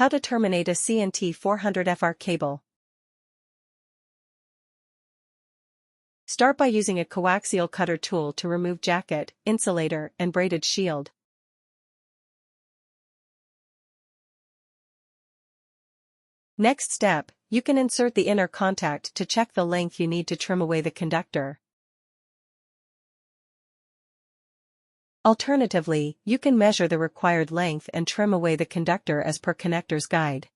How to terminate a CNT 400FR cable. Start by using a coaxial cutter tool to remove jacket, insulator, and braided shield. Next step, you can insert the inner contact to check the length you need to trim away the conductor. Alternatively, you can measure the required length and trim away the conductor as per connector's guide.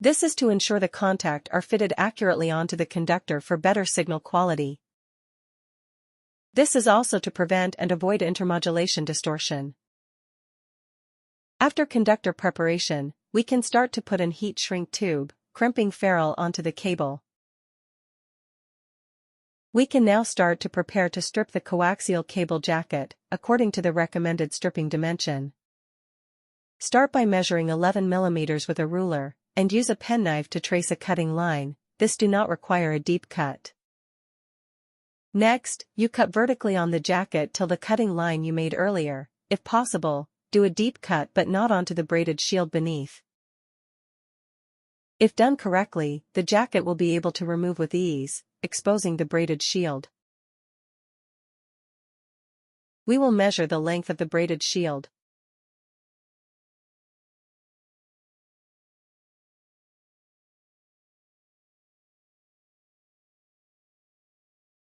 This is to ensure the contact are fitted accurately onto the conductor for better signal quality. This is also to prevent and avoid intermodulation distortion. After conductor preparation, we can start to put in heat shrink tube, crimping ferrule onto the cable. We can now start to prepare to strip the coaxial cable jacket, according to the recommended stripping dimension. Start by measuring 11 mm with a ruler, and use a penknife to trace a cutting line. This do not require a deep cut. Next, you cut vertically on the jacket till the cutting line you made earlier. If possible, do a deep cut but not onto the braided shield beneath. If done correctly, the jacket will be able to remove with ease, exposing the braided shield. We will measure the length of the braided shield.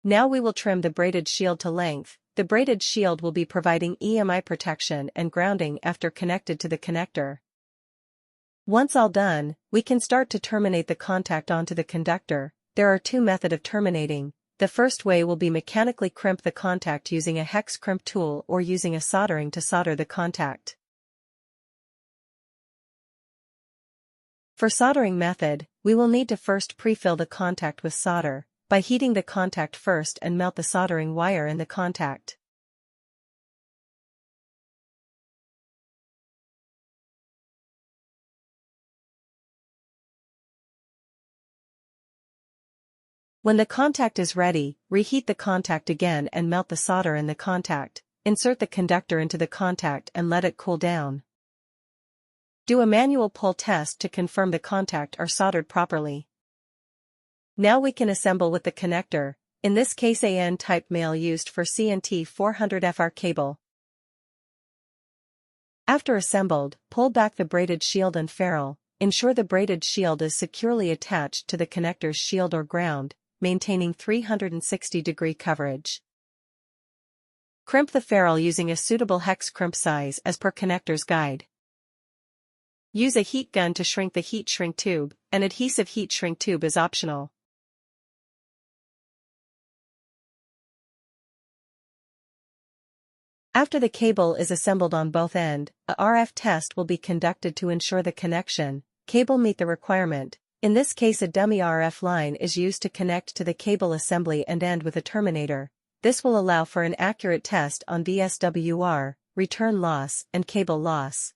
Now we will trim the braided shield to length. The braided shield will be providing EMI protection and grounding after connected to the connector. Once all done, we can start to terminate the contact onto the conductor. There are two methods of terminating. The first way will be mechanically crimp the contact using a hex crimp tool or using a soldering to solder the contact. For soldering method, we will need to first pre-fill the contact with solder, by heating the contact first and melt the soldering wire in the contact. When the contact is ready, reheat the contact again and melt the solder in the contact. Insert the conductor into the contact and let it cool down. Do a manual pull test to confirm the contact are soldered properly. Now we can assemble with the connector, in this case a N-type male used for CNT 400FR cable. After assembled, pull back the braided shield and ferrule. Ensure the braided shield is securely attached to the connector's shield or ground, maintaining 360-degree coverage. Crimp the ferrule using a suitable hex crimp size as per connector's guide. Use a heat gun to shrink the heat shrink tube. An adhesive heat shrink tube is optional. After the cable is assembled on both ends, a RF test will be conducted to ensure the connection cable meet the requirement. In this case a dummy RF line is used to connect to the cable assembly and end with a terminator. This will allow for an accurate test on VSWR, return loss, and cable loss.